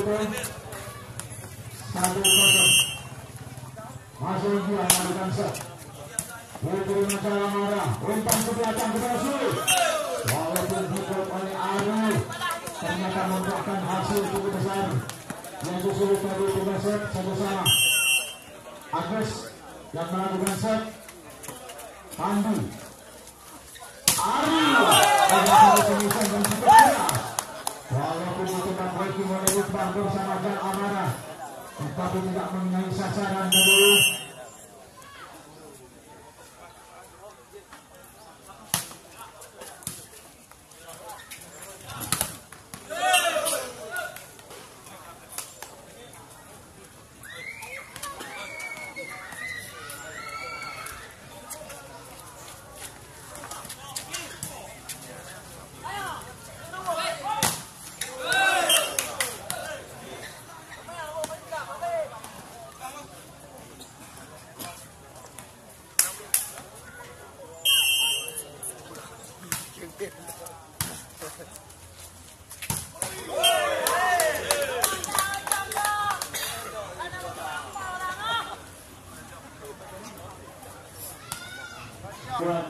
Vluto 1-0. Masih dia melakukan set. Diterima cara amara, umpan ke belakang berhasil. Walaupun dikut oleh Ari, ternyata membuahkan hasil cukup besar. Yang sulit tadi 3 set sama-sama. Agus yang melakukan set. Pandi Ari dengan penyusun dan seperti. Walaupun ditembak breaking oleh ikbal bersama dan amara, tetapi tidak mengenai sasaran dari buat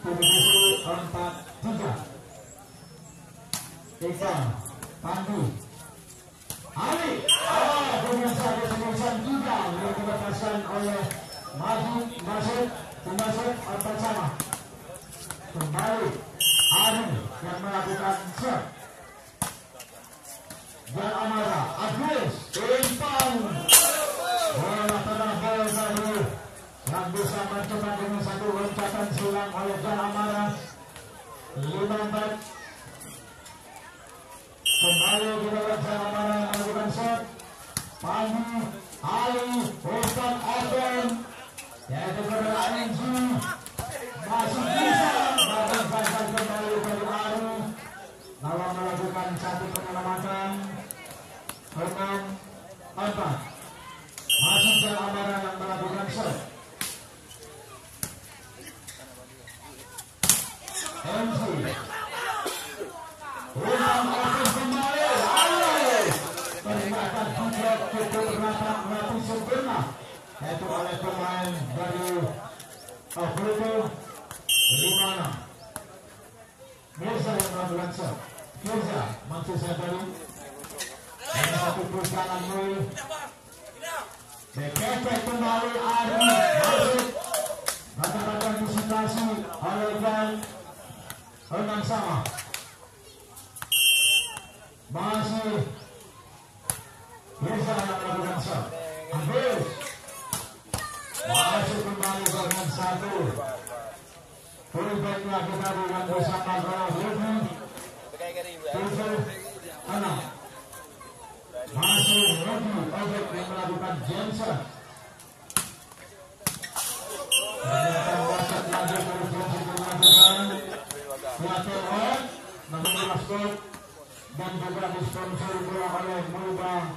PBVSI 4-3. Ikbal, Pandu, Ali, pemirsa di semisal juga yang dilepaskan oleh Majid, bersama. Kembali Ari yang melakukan set. Dan amara, Agus, Ikbal, bola tengah bola baru yang bisa mencoba dengan satu loncatan silang oleh dan amara. 5-4. Kembali kita lihat dan amara melakukan set. Pandu, Ali, Ustaz Acong, yaitu saudara NG, masih bisa melakukan kembali dari Ari dalam melakukan satu penyelamatan. 6-4. Masih dan amara yang melakukan set. NG Ulang ofis kembali oleh ternyata juga cukup rata sempurna, yaitu oleh pemain dari Vluto 5-6. Mirza yang melakukan set. Mirza masih sadari dan satu perusahaan mulai Bekepek kembali Ari masuk kata-kata disitasi oleh Dan Dengan sama. Masih bisa melakukan set. Agus masuk kembali dengan satu. Fullbacknya kita dengan bersama Rudi 7-6. Masih Rudi bogek yang melakukan Jensen. Ternyata wasit lagi terus melakukan pelatihan mengenai skor dan juga disponsor bola oleh merubah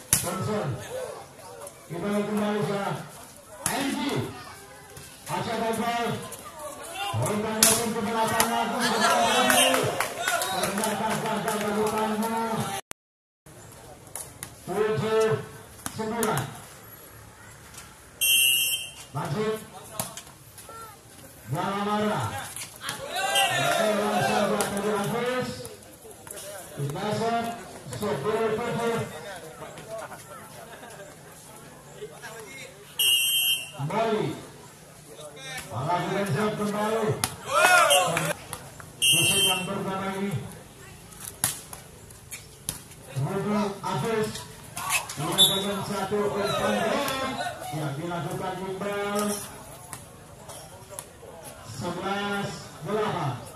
sponsor. Kita kembali ke NG Aceh Bogor. Orang yang ke belakang lagi ternyata gagal melakukannya. 7-9. Majid dalam arah seperti Volly melakukan set kembali. Musim yang pertama ini Rudi Afis dengan satu umpan yang dilakukan ikbal. 11-8.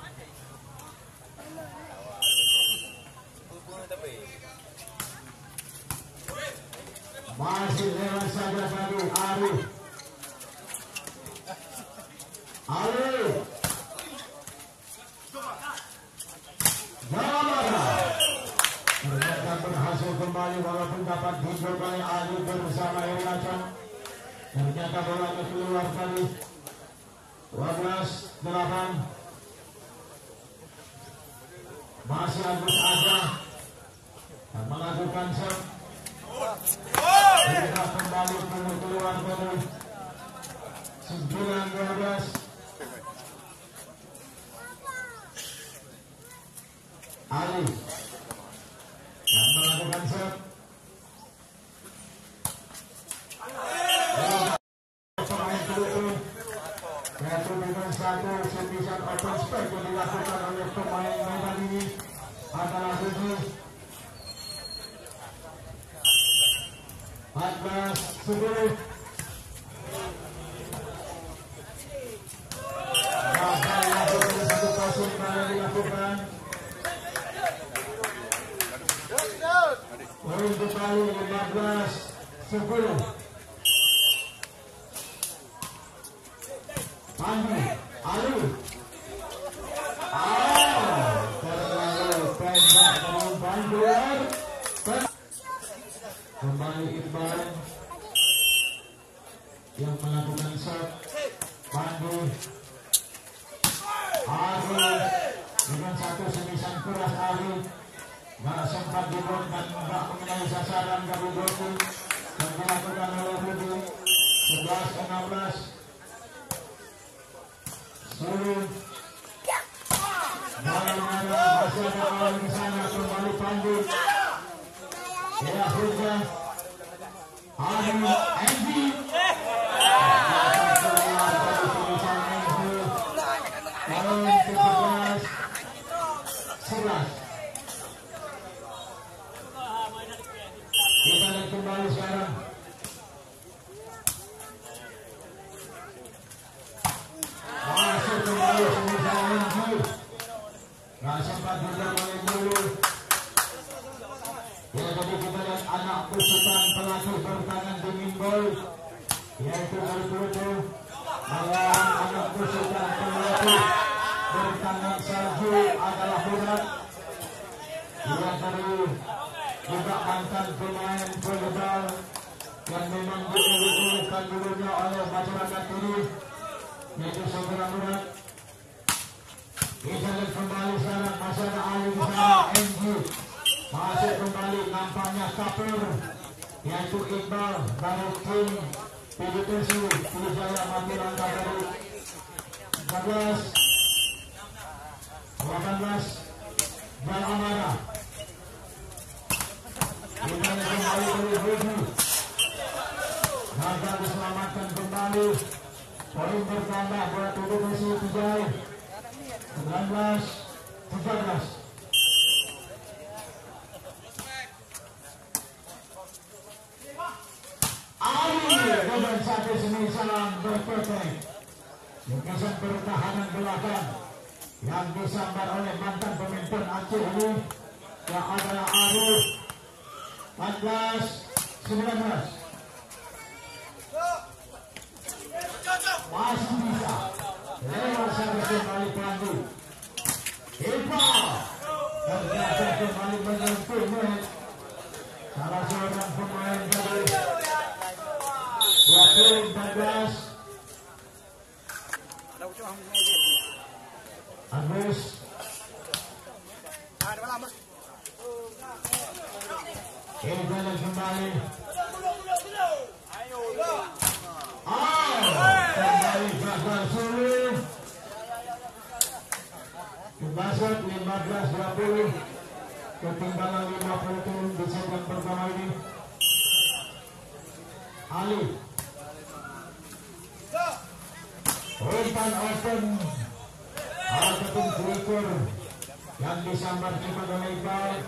Masih lewat saja tadi Ari. Ternyata berhasil kembali walaupun dapat hijau oleh Ari bersama heri acong. Ternyata bolanya keluar kali. 12-8. Masih Agus aja. Dan 10. Satu pasang yang dilakukan. Poin kembali 15-10. Pandu, Alu. Terlalu pendek dengan Pandu. Kembali ikbal yang melakukan shot. Pandu, Alu dengan satu semisan keras Alu. Nggak sempat dibom dan nggak mengenai sasaran dari Volly dan dilakukan oleh Rudi. 11-16. Suruh Mana masih ada orang di sana. Kembali Pandu. Ya Hurja Adi Andy. Poin 17-11. Kita lihat kembali sekarang. Masuk kembali semisal Andy. Nggak sempat juga oleh dulu. Ya, jadi kita lihat anak besutan pelatih bertangan dingin boy, yaitu Vluto melawan anak besutan pelatih bertangan salju adalah berat. Dia dari juga mantan pemain volleyball yang memang diulurkan dulunya oleh masyarakat ini, yaitu saudara berat. Kita lihat kembali sekarang masih ada Ali di sana. MG masuk kembali, nampaknya kapur, yaitu Ikbal dari tim PBVSI jaya mati langkah dari 14 18 dan amara. Kita lihat kembali dari Rudi, gagal diselamatkan kembali. Poin bertambah buat PBVSI Jaya 19-13. Ali dengan satu semisalan berpetek. Lukisan pertahanan belakang yang disambar oleh mantan pemimpin Aceh ini yang adalah Arif. 14-19. Masih bisa lewat satu kembali Pandu. Ikbal ternyata kembali menyentuh salah seorang pemain dari 2014. Agus Ikbal kembali. Kembali gagal sulit. Kebasat 15-20. Ketinggalan 50 turun di segmen pertama ini. Ali umpan open ataupun striker yang disambar cepat oleh Ikbal,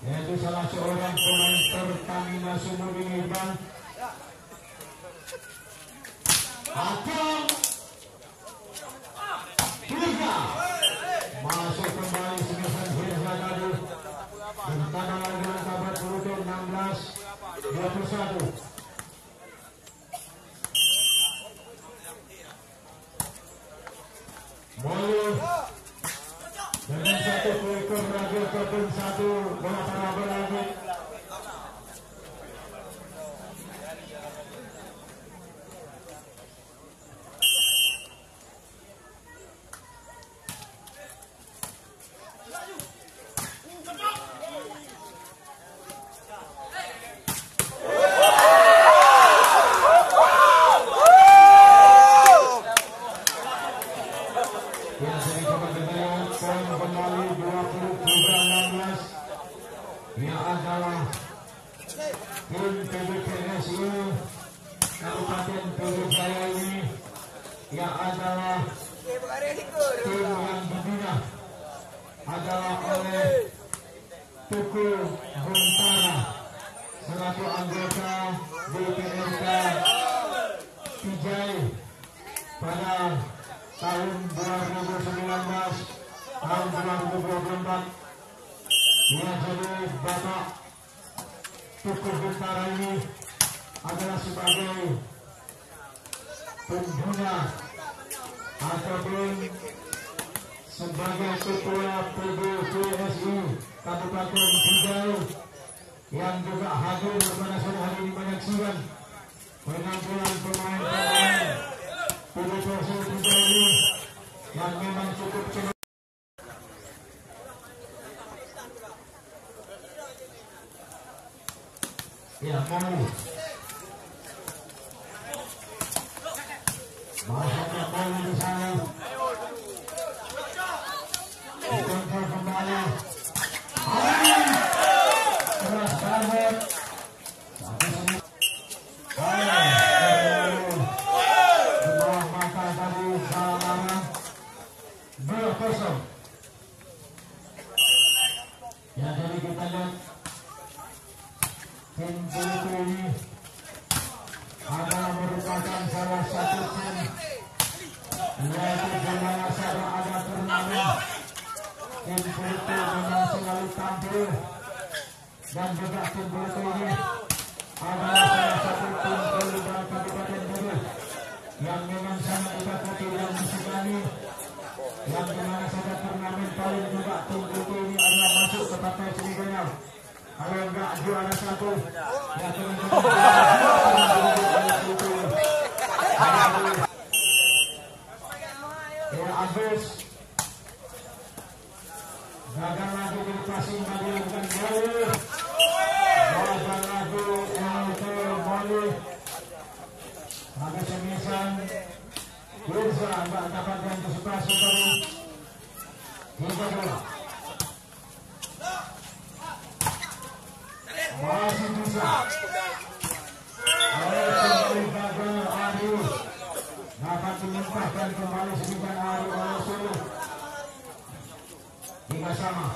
yaitu salah seorang pemain Pertamina Sumur ini. Ikbal acong 3 masuk kembali semisal heri tadi. Bersama dengan sahabat Vluto 16-21. Volly dengan satu striker berakhir ataupun satu bola parabol lagi. Dia adalah tim PBVSI Kabupaten Jaya ini. Dia adalah tim yang dibina adalah oleh Tuku Buntara selaku anggota DPRK pidie pada tahun 2019 tahun 2024. Dia jadi bapak Tukur Bintara ini adalah sebagai pengguna ataupun sebagai ketua PBVSI Kabupaten Pidie yang juga hadir pada sore hari ini menyaksikan penampilan pemain-pemain PBVSI Pidie ini yang memang cukup cemerlang. Ya, mau masuknya mau di sana. Dikontrol kembali. Keras banget. Di bawah mata tadi Amara 2-0. Ya, jadi kita lihat tim Vluto ini adalah merupakan salah satu tim yaitu dimana saja ada turnamen. Tim Vluto memang selalu tampil dan juga tim Vluto ini adalah salah satu tim terbaru Kabupaten Pidie yang memang sangat ditakuti dan disegani, yang dimana saja turnamen paling juga tim Vluto ini adalah masuk ke partai semifinal. Kalau enggak juara satu, ya teman-teman. Ya Agus, gagal lagi di passing tadi bukan Volly. Gagal lagi Volly. Habis semisan, Mirza enggak dapat antisipasi tadi. 3-2. Masih bisa. Oleh gagal Ari dapat melimpahkan kembali sedikit Ari oleh Solo. 3 sama.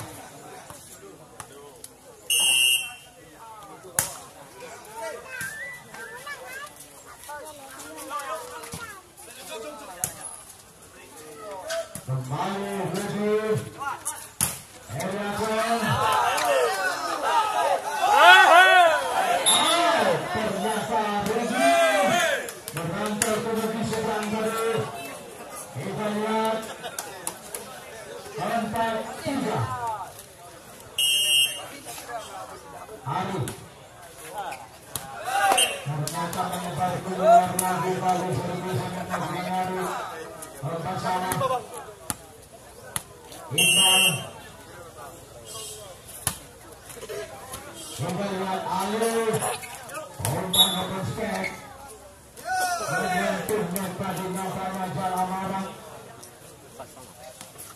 Kembali Rudi. Heri acong. Ternyata Rudi merantau ke bagi seberang tadi. Kita lihat 4-3. Hari ternyata menyebar keluar lagi balik servis sangat mengaruh. 4 sama. Ikbal. Kita lihat alih. Umpan open spek. Menyentuhnya tadi nampaknya jaya amara.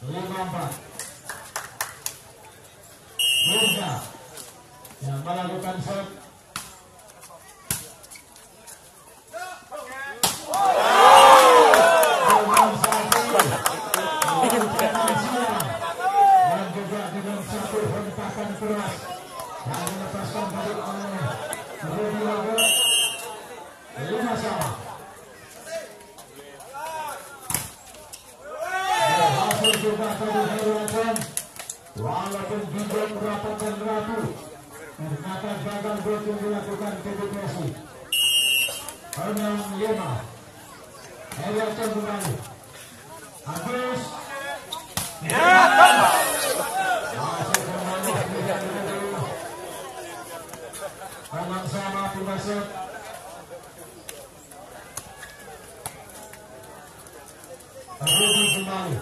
5-4. Mirza yang melakukan set. Dan juga dengan satu hentakan keras yang dilepaskan dari oleh Rudi lagi. 5 sama. Berhasil juga tadi heri acong. Walaupun juga mendapatkan ratu, ternyata gagal betul dilakukan PBVSI. 6-5. Heri acong kembali. Agus. Masih kembali. Tangan sama Pumasuk. Rudi kembali.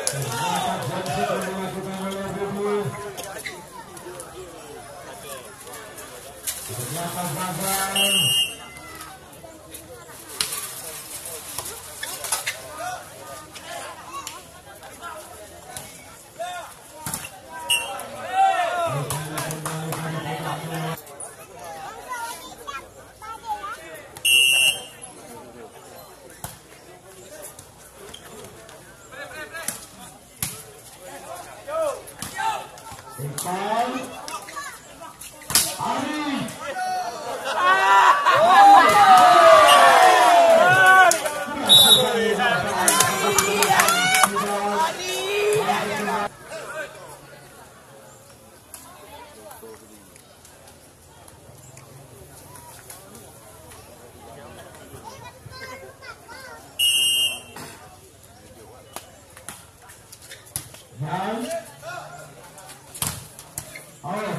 Ternyata janji dilakukan oleh Rudi. Ternyata gagal. dan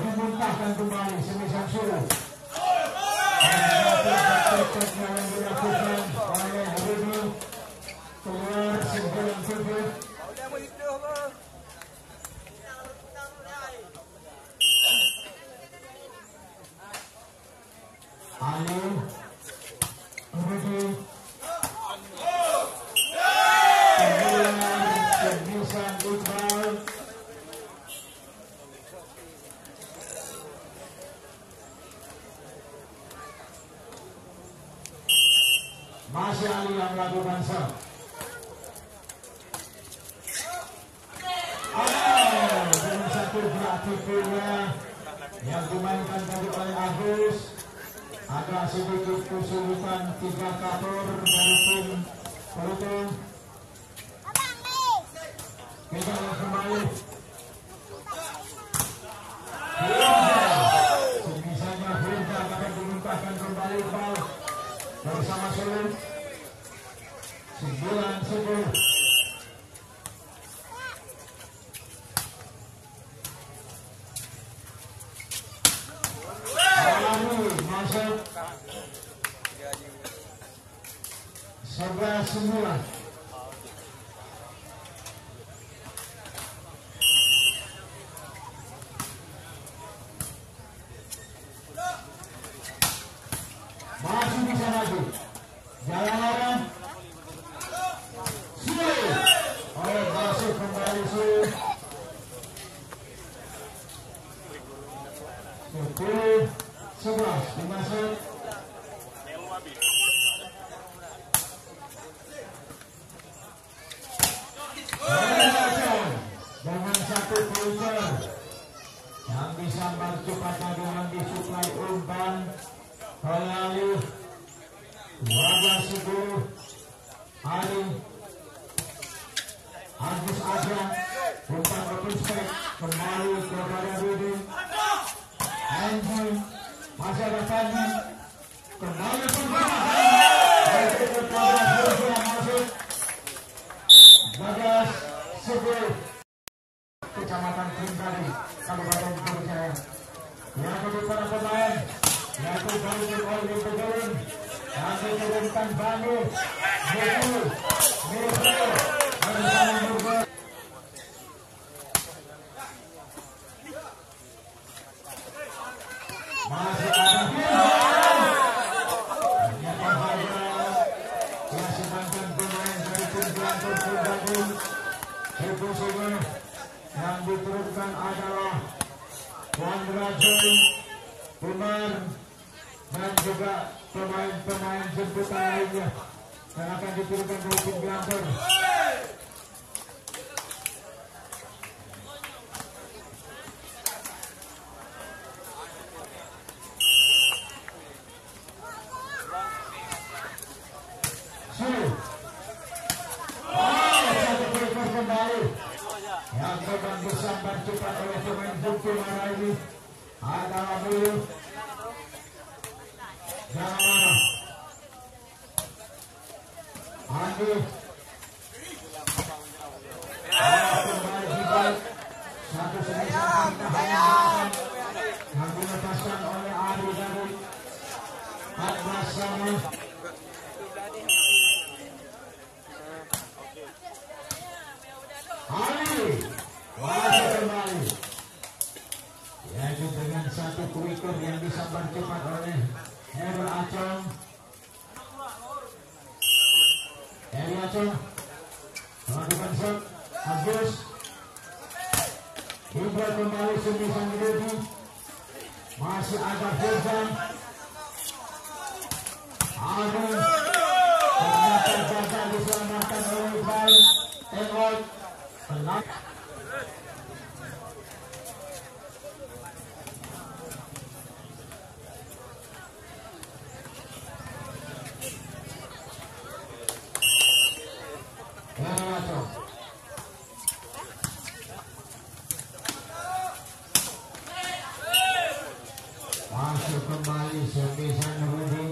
dimuntahkan kembali semisal suruh. Yang dilakukan oleh Rudi keluar 97. Ali Rudi kemudian ikbal masih Ali yang melakukan serve. Dengan satu kreatifnya yang dimainkan tadi oleh Agus, agak sedikit kesulitan 3 kapur dari tim Vluto. Kita kembali. Sebisanya Vluto akan dimuntahkan kembali bal bersama Sulu 9-10. Masuk 11-9. Masih bisa maju. Jaya larang. Oleh masuk kembali Sulu 10-11 dimasuk. Dengan satu pointer yang bisa bercepatnya dengan disuplai umpan oleh 12-10. Ali Agus Aja umpan open step kembali kepada Rudi. Anjing masih ada tanya kembali masuk 12-10. Kecamatan Tinggali Kabupaten Jaya. Yang kedua para pemain yaitu Volly oleh turun dan diturunkan Banu Mikro bersama Bogek. Masih ada yang diturunkan adalah Umar dan juga pemain-pemain jemputan lainnya yang akan diturunkan dari tim Glantor. Yang teman bersama cepat oleh pemain jemput ini adalah Volly. Jangan marah. Andi. Kembali hibah. Satu semisal pertahanan yang dilepaskan oleh Ari dari 14 sama. Ali masih kembali, yaitu dengan satu kuikur yang disambar cepat oleh heri acong. Heri acong melakukan shot. Agus ikbal kembali semisal Rudi. Masih ada Firza. Agus ternyata gagal diselamatkan oleh ikbal. Tengok penat. Masuk kembali semisal Rudi.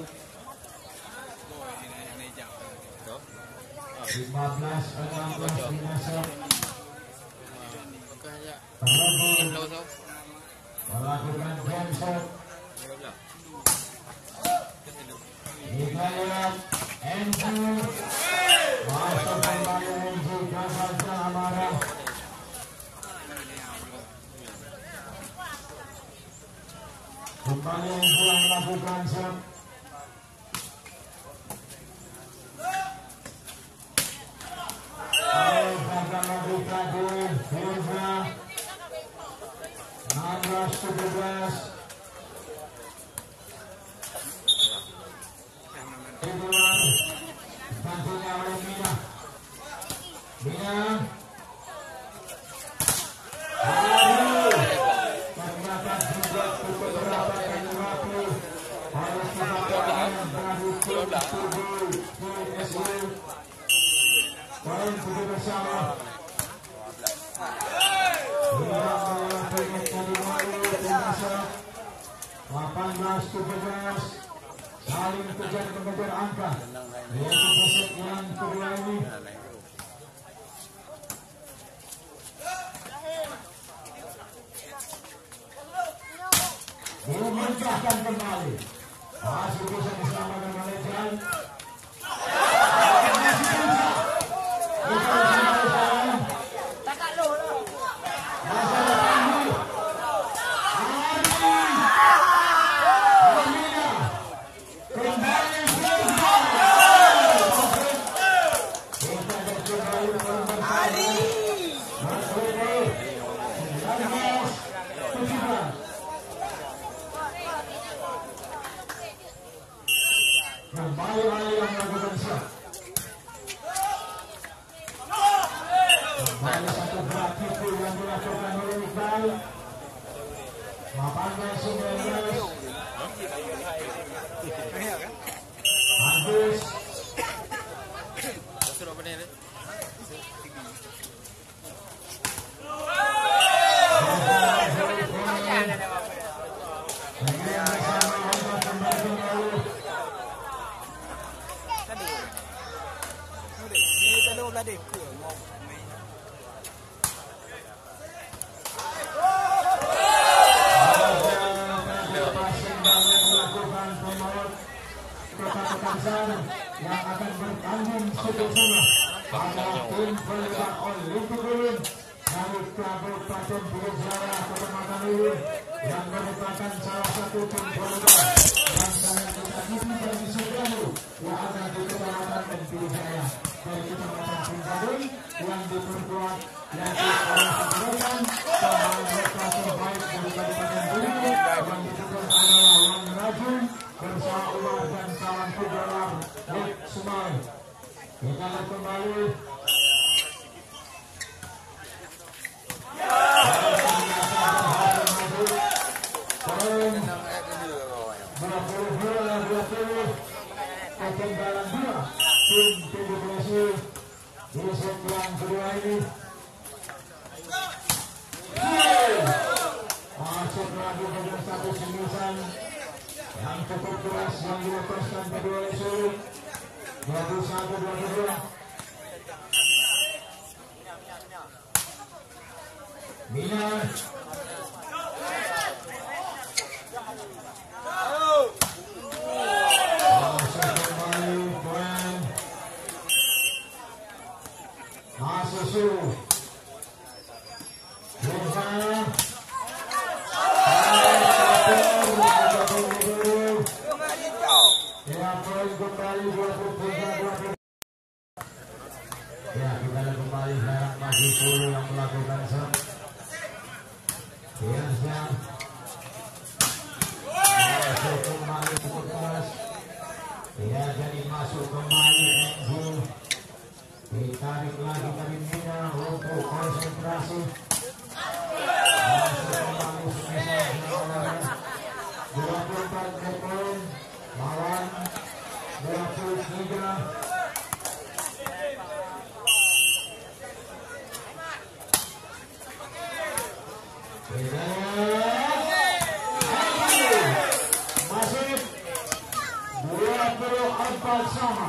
15-16 dimasuk. melakukan jump Hidayat Enju masuk kembali Enju gagal ke amara. Kembali Enju yang melakukan serve. Gagal lagi tadi Firza 16-17. Tentunya oleh Mina. Ternyata juga cukup berapa kali waktu harus dikatakan berhasil tubuh PBVSI. Poin tujuh bersama. Tidak melakukan kali malu timasa 18-17. Saling kejar-kejar angka, yaitu besok yang kedua ini. Memecahkan kembali. Masih bisa diselamatkan oleh Jan. Kembali yang melakukan shot. Kembali satu gerak pukul yang dilakukan oleh ikbal. 18-19. Habis. Yang akan bertanding sebelumnya pada tim pelebar oleh dari Kabupaten Jaya Kecamatan Ulun yang merupakan salah satu tim pelebar yang sangat kita ikuti dan disukai yang ada di Kecamatan Jaya dari Kecamatan Pindadun yang diperkuat yaitu oleh pemain terbaik dari Kabupaten Ulun yang didukung adalah yang rajin bersama Umar dan kawan pegawai Lek Sumai. Kita lihat kembali. Ketinggalan 2 tim PBVSI di set yang kedua ini. Masuk lagi dengan satu sembilan yang cukup keras yang dilepaskan kedua isu 21-22. Mina masuk kembali poin masuk suruh ya kita kembali sekarang masih Volly yang melakukan serve. Biasanya masuk kembali cukup keras. Ya jadi masuk kembali Enju. Ditarik lagi dari Mina untuk konsentrasi. Masuk kembali sebesar 24 poin lawan 23. Masih 24 sama.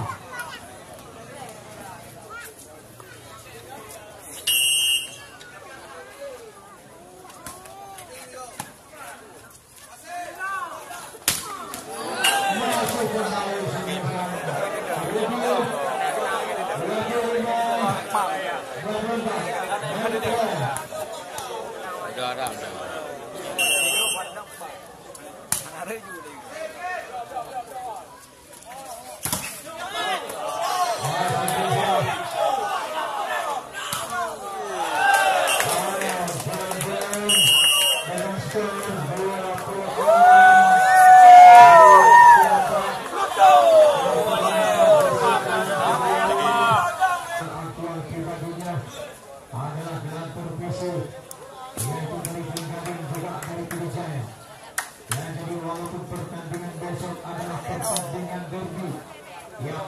Udah ada.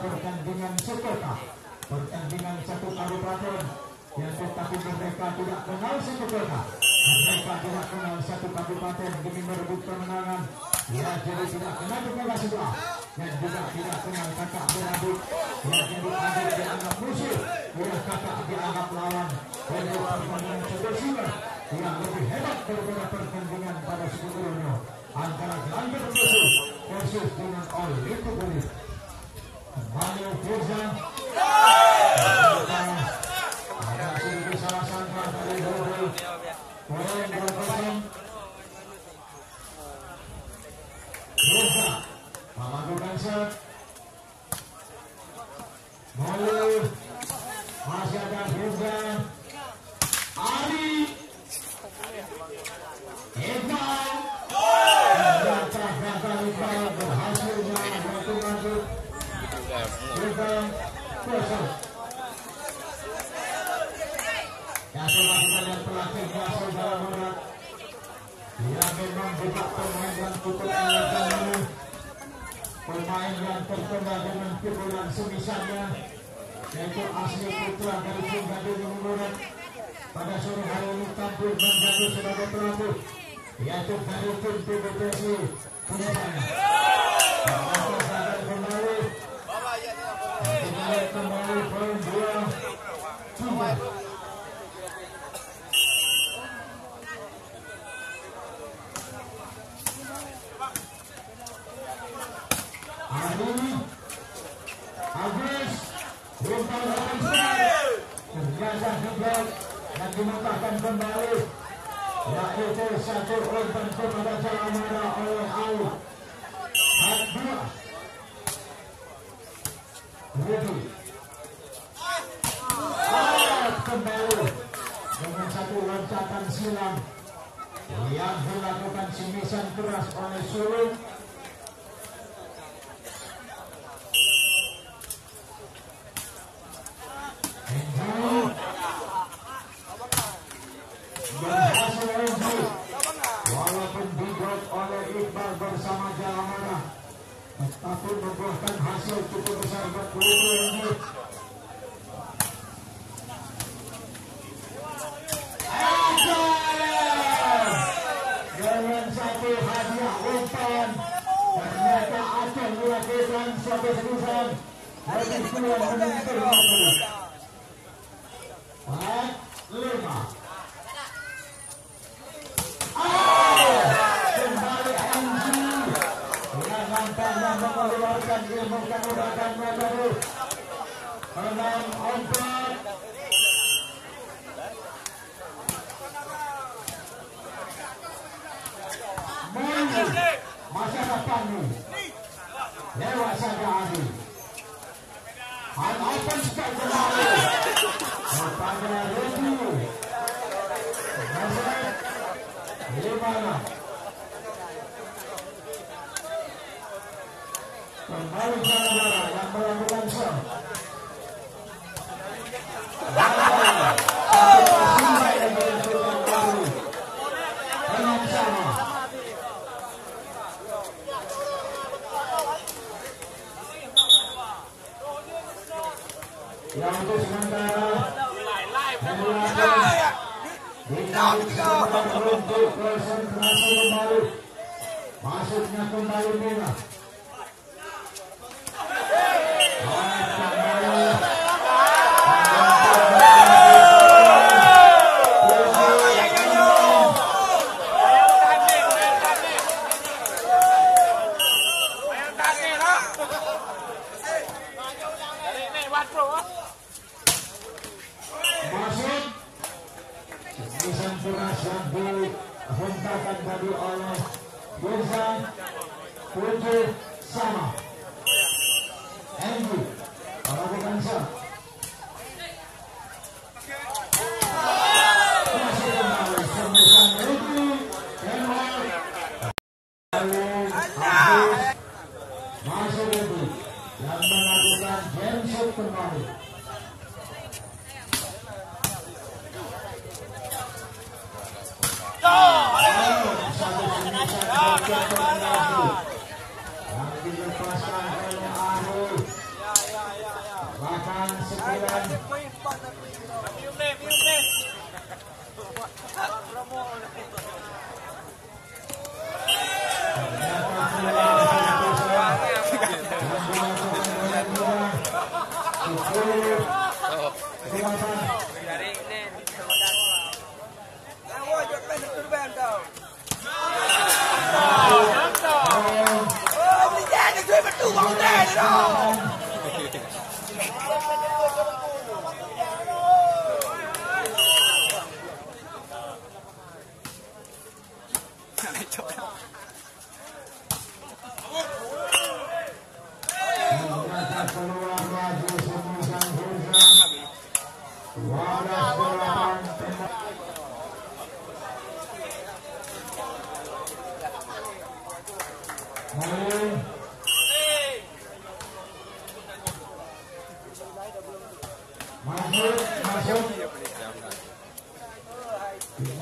Pertandingan seperti pertandingan satu kabupaten yang tetapi mereka tidak kenal satu kota, mereka tidak kenal satu kabupaten demi merebut kemenangan. Ya, jadi tidak kenal tetangga sebelah dan juga tidak kenal kakak beradik. Ya, jadi adik dianggap musuh, ya kakak dianggap lawan. Dan pertandingan sebesar yang lebih hebat daripada pertandingan pada sebelumnya antara Gelanggar versus dengan oleh itu boleh. Kembali Firza ada sedikit salah sangka dari Rudi. Poin 2-0. Firza melakukan set. Volly masih ada Firza. Ari ikbal gagal ikbal berhasil masuk. Dengan kosong. Ya, coba kita lihat pelatihnya saudara Murat. Dia memang juga pemain yang cukup elegan, pemain yang terkenal dengan pukulan semisalnya, yaitu asli putra dari Singgadil Murat. Pada sore hari ini tampil menjadi sebagai pelatih, yaitu dari tim PBVSI. Kembali poin 2-3. Agus umpan terjaga juga dan dimatahkan kembali, yaitu satu umpan kepada amara oleh out. 2 Rudi kembali dengan satu loncatan silang yang dilakukan simisan keras oleh Sulung. Berhasil Rudi walaupun dibuat oleh Ikbal bersama Amara, tetapi membuahkan hasil cukup besar buat Vluto ini. Dengan satu hadiah umpan, ternyata acong melakukan suatu serusan lebih kurang menentukan 4-5. Kembali Anji yang nampaknya mengeluarkan ilmu kanuragannya baru. Menang ombak. Masih ada Pani. Lewat saja Ari. Hal open sekali kembali kepada Rudi. Gimana? Kembali Amara yang melakukan shot. Dengan sama. Yang untuk sementara untuk konsentrasi kembali, masuknya kembali Mina. Nisan tunas yang dihentakan tadi oleh Dengan 7 sama. Andrew melakukan shot. Masih kembali sembilan Rudi masih Rudi yang melakukan game shot kembali. Yang dilepaskan oleh Arul. Bahkan sekian Majid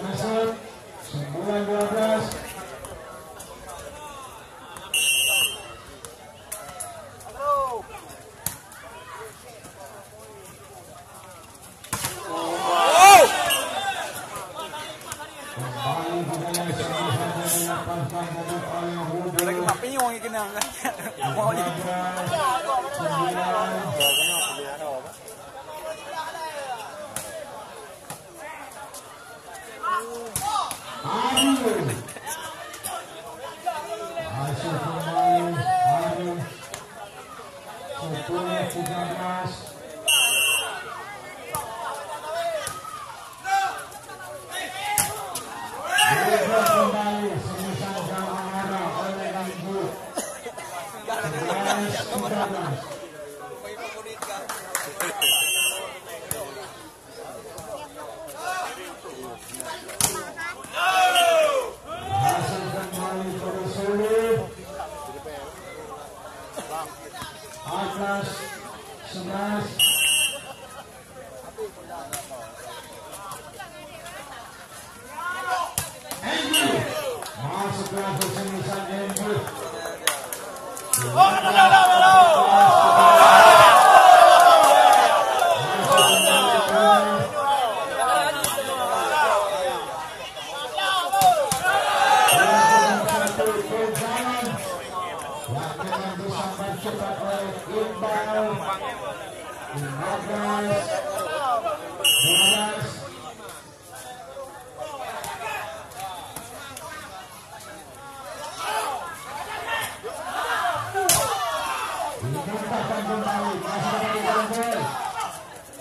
masuk 9-12. Lagi mak pinyong yang kena mau ni.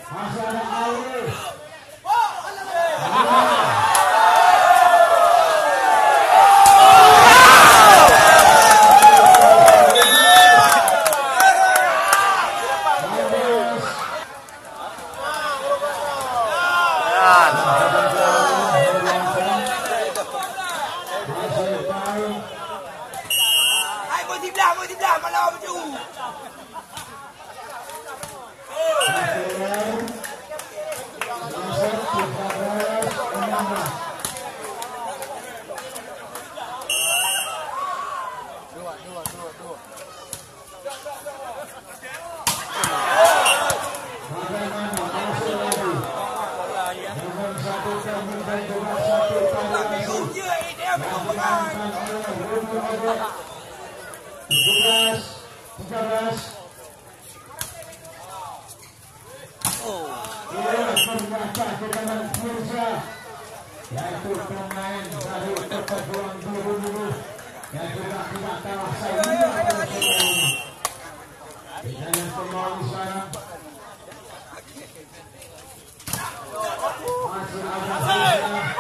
Masih ada oleh. Yaitu pemain dari perkuatkan dulu yang juga tidak kalah saingan dengan yang kembali sekarang masih ada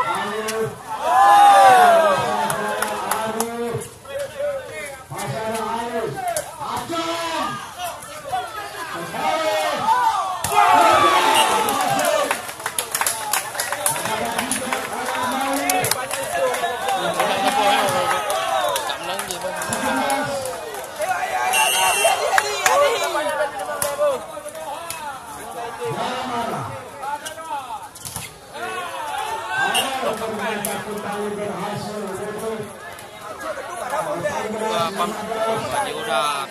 kembali berhasil. Tadi udah.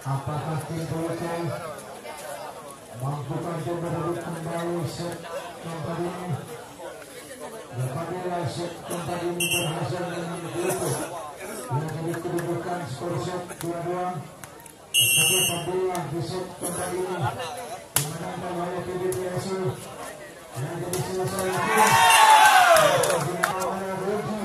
Apakah tim Vluto mampu merebut kembali set keempat ini? Apabila set keempat ini berhasil dengan Vluto yang jadi kedudukan skor set 2-2. Tetapi apabila di set keempat ini dimenangkan oleh PBVSI yang jadi selesai oleh Rudi.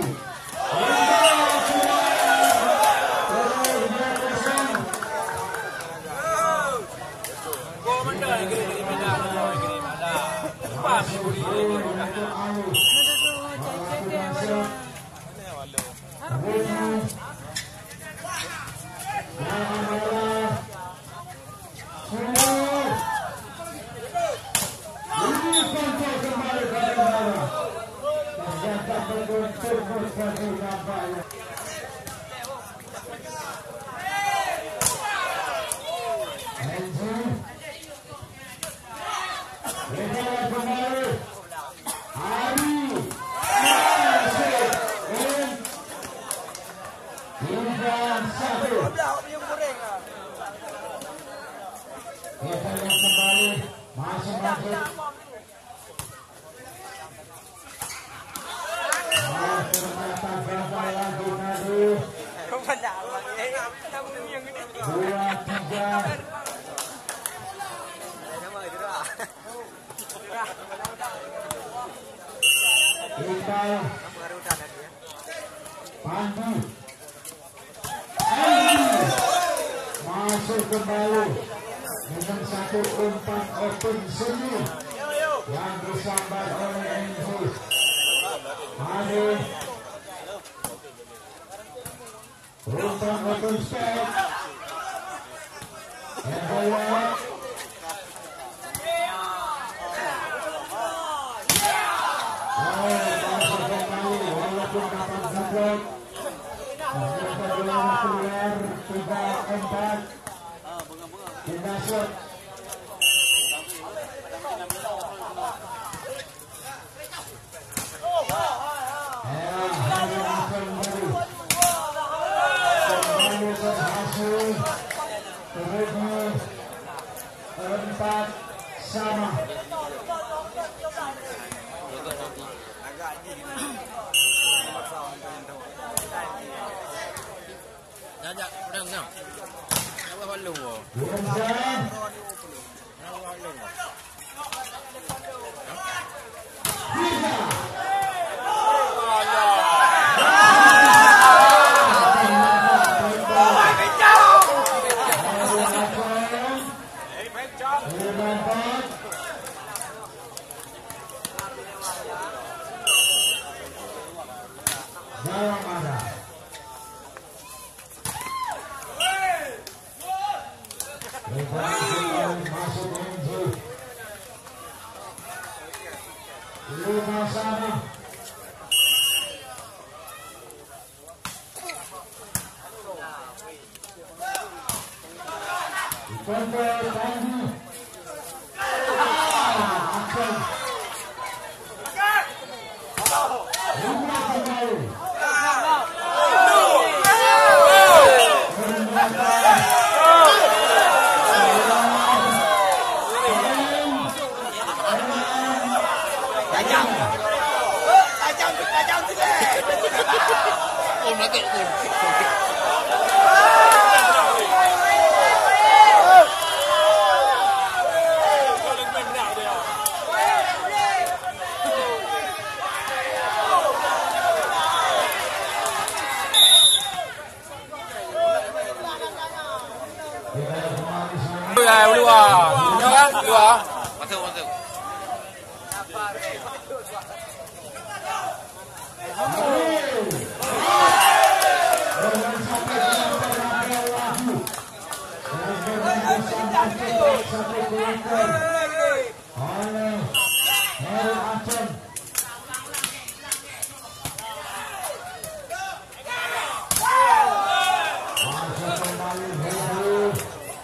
Ikbal masuk kembali dengan satu umpan open seni yang disambar oleh Enzo. Ada umpan open spek yang lewat. Walaupun dapat zablok, keluar 3-4 pindah shot. Kembali berhasil Rudi 4 sama. Jajak, pedang tau. Apa balung kau?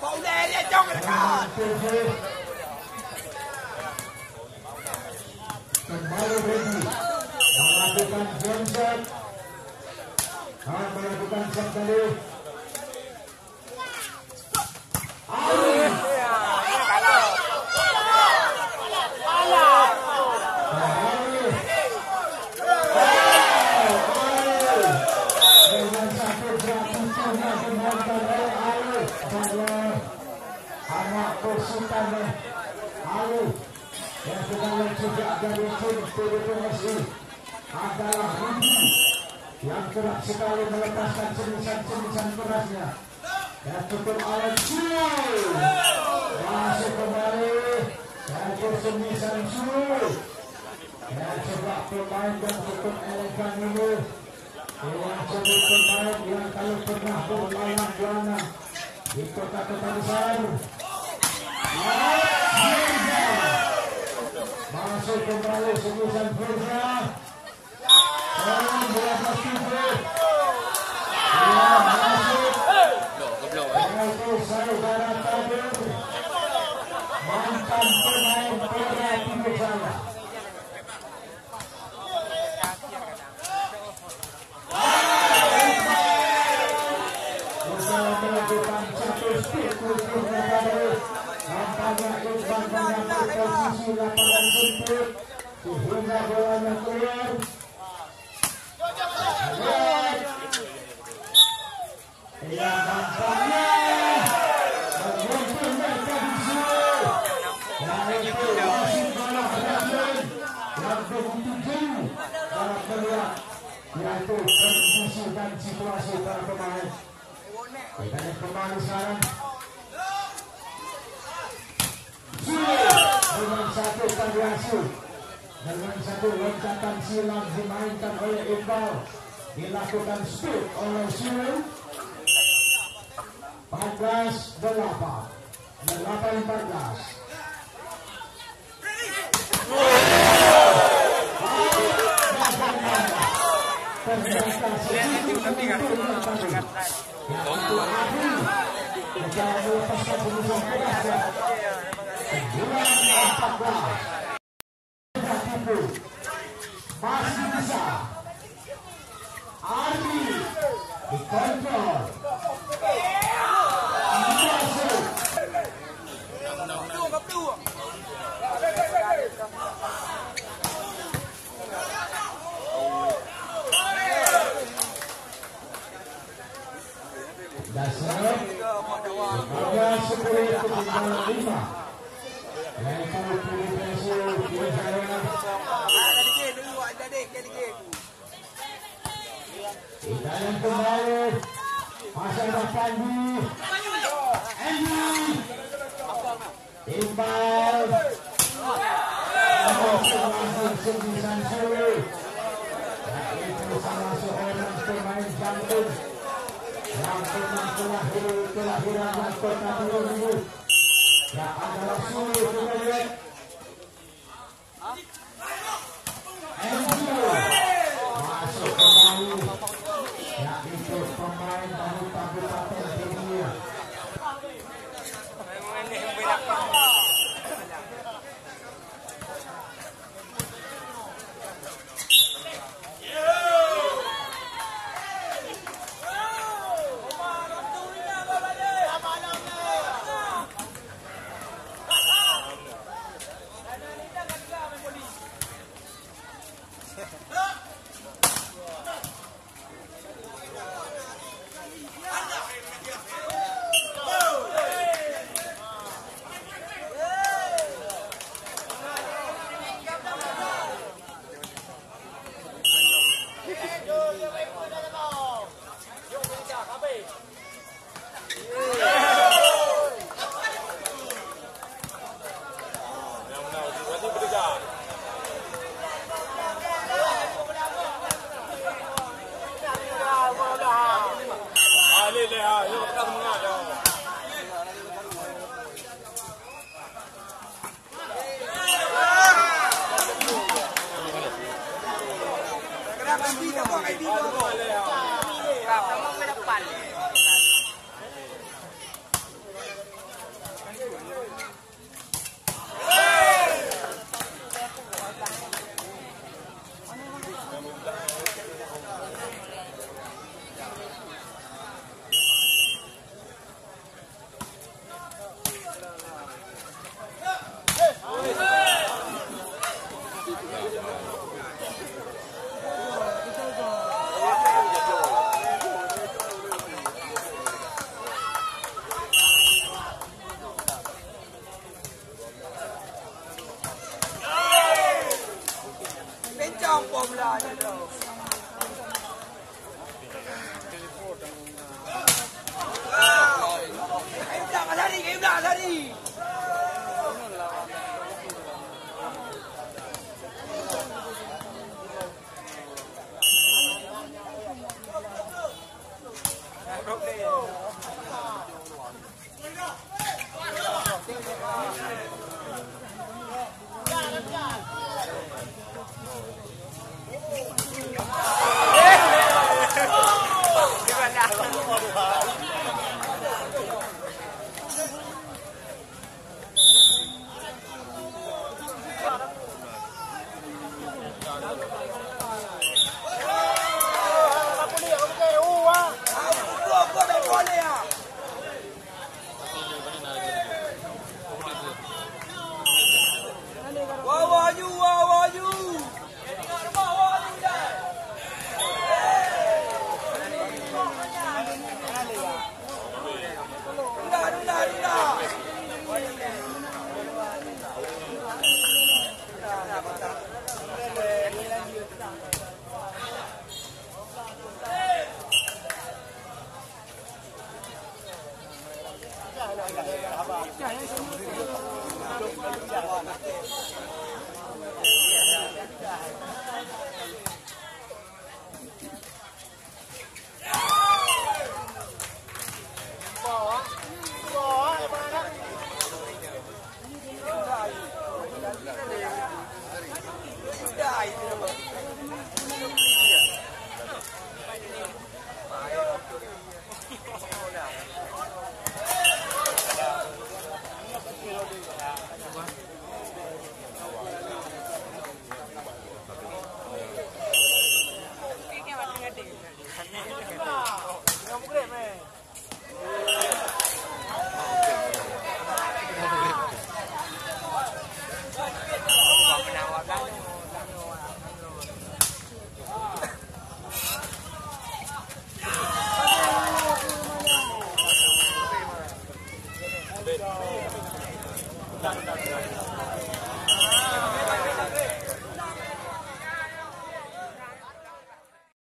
Oleh heri acong. Masuk kembali heri. Kembali Rudi melakukan jump shot. Melakukan shot tadi. pasukan Alu yang kemudian juga dari tim PBVSI adalah Rudi yang kerap sekali melepaskan cemisan-cemisan kerasnya dan cukup oleh masuk kembali dan cemisan dan coba pemain yang cukup elegan ini yang cukup pemain yang kalau pernah bermain buana di kota-kota besar masuk kembali cemisan Firza bola plastik masuk saudara tabir mantan pemain perkuatkan jaya. Melakukan satu speed nampaknya ikbal mendapat posisi lapangan sempit sehingga bolanya keluar. Ya nampaknya menguntungkan diri dan itu masih bola berhasil yang begitu jauh dalam melihat yaitu kondisi dan situasi para pemain. Kita lihat kembali sekarang dengan satu variasi dengan satu loncatan silang dimainkan oleh Ikbal dilakukan speed oleh Syul 14-8 masih bisa Ardi dikontrol dasar ada 10 ketinggalan 5 yang perlu kita yang kembali masa depan di ikbal itu salah seorang pemain jantung yang pernah kelahiran dan kota dulu yang adalah sulit kemudian masuk kembali yaitu pemain dari Kabupaten Pidie.